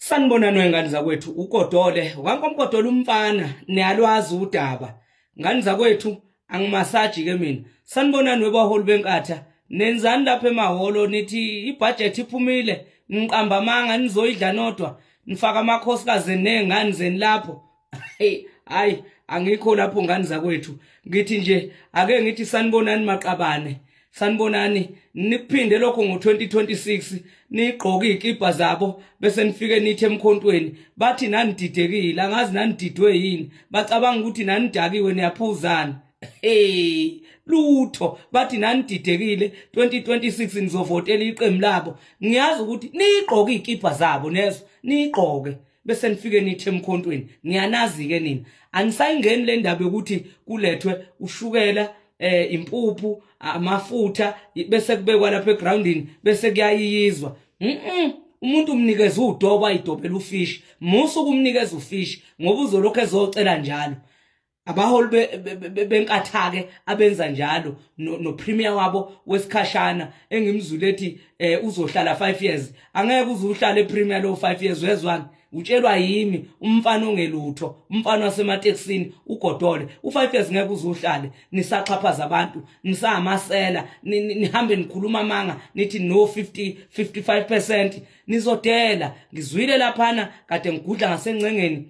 Sanibona nwengane zakwethu ugodole wankomgodole umfana niyalwazi udaba ngani zakwethu angimasaji ke mina sanibonani webaholi benkatha nenzani lapha emahholo nithi ibudget iphumile ngiqamba amanga nizoyidla nodwa nifaka amakhosikazi nengane zeni lapho hayi angikho lapho ngani zakwethu ngithi nje ake ngithi sanibonani maqabane sanibonani nikuphinde lokho ngo2026 nigqoke ikipa zabo bese nifike nithi emkhontweni bathi nanididekile angazi nanididwe yini bacabanga ukuthi nanidakiwe niyaphuzana lutho bathi nanididekile 2026 nizovotela iqembu labo ngiyazi ukuthi nigqoke ikipa zabo nezo nigqoke bese nifike nithi emkhontweni ngiyanazi ke nina anisayingeni le ndaba yokuthi kulethwe ushukela impuphu amafutha bese kubekwa lapha egroundini bese kuyayiyizwa umuntu umnikeza udoba ayidobela ufish musu kumnikeza ufish ngoba uzolokho ezocela njalo abaholi benkatha ke abenza njalo no premier wabo wesikhashana engimzulu ethi uzohlala 5 years angeke uzuhlala epremier lo 5 years wezwana utshelwa yimi umfana ongelutho umfana wasemateksini ugodole u5 years ngeke uzuhlale nisaqhaphaza abantu nisamasela nihambe nikhuluma amanga nithi no 55% nizodela ngizwile laphana kade ngigudla ngasencengeni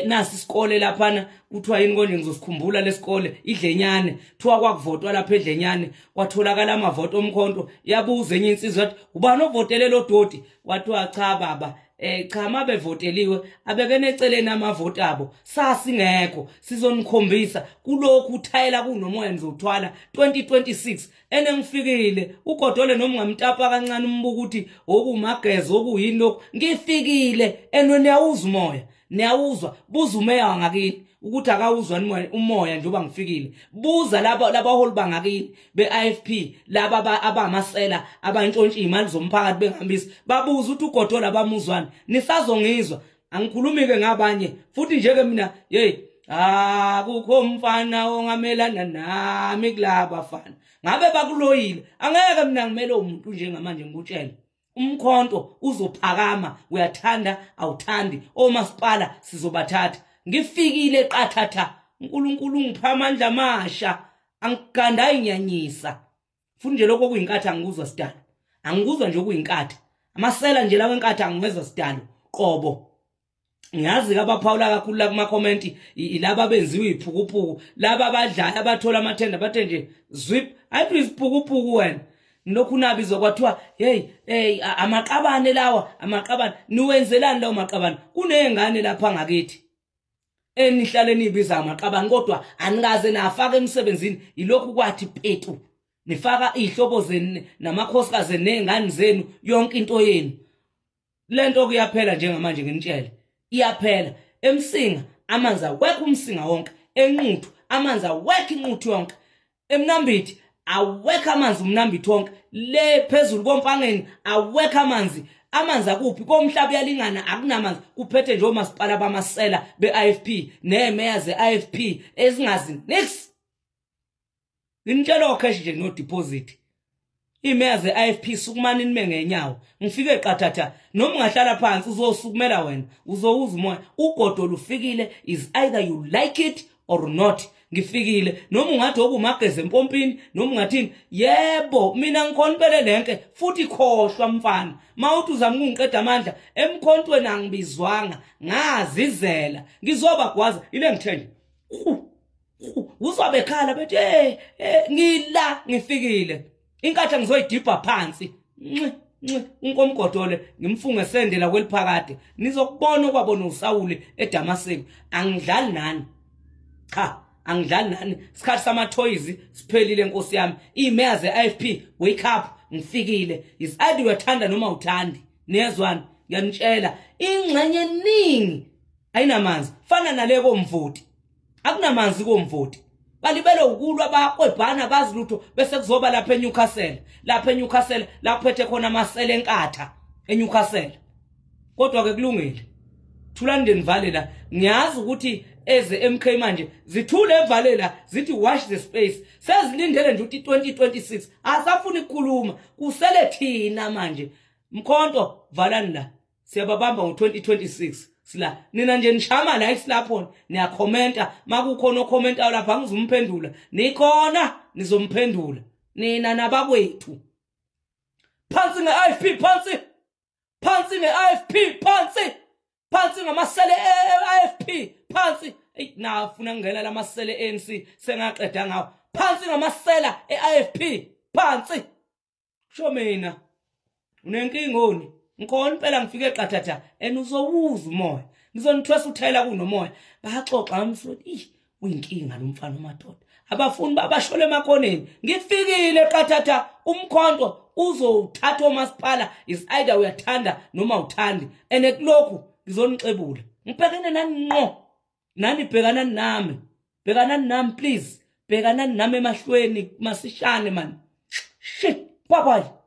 nasi isikole laphana kuthiwa yini konje ngizosikhumbula lesikole idlenyane thiwa kwakuvotwa lapha edlenyane kwatholakala amavoto omkhonto yabuza enye insizwa yathi ubani ovotele lo dodi wathiwa cha baba cha mabevoteliwe abeke neceleni amavoti abo sasingekho sizonikhombisa kulokhu uthayela kunomoya nizothwala 2026 enengifikile ugodole noma ngamtapa kancane umbuka ukuthi okumagezo okuyini lokho ngifikile enwe niyawuza umoya niyawuzwa buza umeya ngakini ukuthi akawuzwa umoya njengoba ngifikile buza labaholi bangakini beIFP laba abamasela abantshontsha imali zomphakathi bengihambisa babuza ukuthi ugodola abamuzwana nisazongizwa angikhulumi ke ngabanye futhi njeke mina akukho umfana ongamelana nami kulaba bafana ngabe bakuloyile angeke mina ngimele umuntu njengamanje ngikutshela umkhonto uzophakama uyathanda awuthandi omasipala sizobathatha ngifikile qathatha uNkulunkulu ngipha amandla amasha angiganda inyanyisa futhi nje lokho kuyinkatha angikuzwa sidalo angikuzwa nje okuyinkatha amasela nje lawe enkatha angiveza sidalo qobo ngiyazi ke abaphawula kakhulu la kuma comment ilaba benziwe iphukuphuku laba abadlala abathola amathenda bathe nje zwip ayithi isiphukupuku wena lokhu nabizwa kwathiwa amaqabane lawa amaqabane niwenzelani lawo maqabane kunengane lapha ngakithi enihlale nibiza amaqabane kodwa anikaze nafaka emsebenzini ilokhu kwathi petu nifaka ihlobo zenu namakhosikazi nengane zenu yonke into yenu lento kuyaphela njengamanje nginitshela iyaphela emsinga amanzi awekho umsinga wonke enquthu amanzi awekho inquthu yonke emnambithi awekho amanzi umnambithi wonke le phezulu kompangeni awekho amanzi akuphi komhlaba yalingana akunamanzi kuphethe nje omasipala bamasela beIFP nemeya zeIFP ezingazi nix ngintshela okheshi nje no deposit imeya zeIFP sukumani nime ngenyawo ngifike qathatha noma ungahlala phansi uzosukumela wena uzowuza umoya ugodolo ufikile is either you like it or not ngifikile noma ungathi okumageze empompini noma ungathini yebo mina ngikhonipele lenke futhi khohlwa mfana mawuthi uzama ukungiqeda amandla emkhontweni angibizwanga ngazizela ngizobagwaza ile ngithenje uzwa bekhala bethi ngila ngifikile inkatha ngizoyidibha phansi unkomgodole ngimfunge sendela kweliphakade nizokubona okwabona uSawule eDamaseko angidlali nani cha angidlali nani isikhathi samathoyizi siphelile nkosi yami imeya zeIFP wake up ngifikile is either uyathanda noma uthandi niyezwana ngiyanitshela ingxenye ningi ayinamanzi fana naleko mvoti akunamanzi komvoti balibele ukulu abakwebhana bazilutho bese kuzoba lapha eNewcastle lapho phethe khona amasela enkatha eNewcastle kodwa ke kulungile thulani nivale ngiyazi ukuthi eze MK manje zithule evalela zithi watch the space sezilindele nje ukuthi 2026 asafuni ukukhuluma kusele thina manje mkhonto valani la siyababamba ngo2026 sila nina nje nishama la isilapho niyakhomenta makukhona okhomenta lapha ngizomphendula nikhona nizomphendula nina nabakwethu phansi ngeIFP phansi ngeIFP phansi ngamasele eIFP phansi na ufuna ngena lamasele ANC sengaqeda ngawo phansi ngamasela eIFP phansi sho mina unenkinga ngikhona impela ngifike eqathatha uzowuza umoya ngizonithwesa uthayela kunomoya baxoxa ngimfuni uyinkinga lo mfana uMadoda abafuni babashole emakhoneni ngifikile eqathatha umkhonto uzowuthatha omasipala is either uyathanda noma uthandi ene kulokhu ngizonixebula ngibhekene nani ngqo nani bhekana nami please bhekana nami emahlweni masishane man shit bye bye.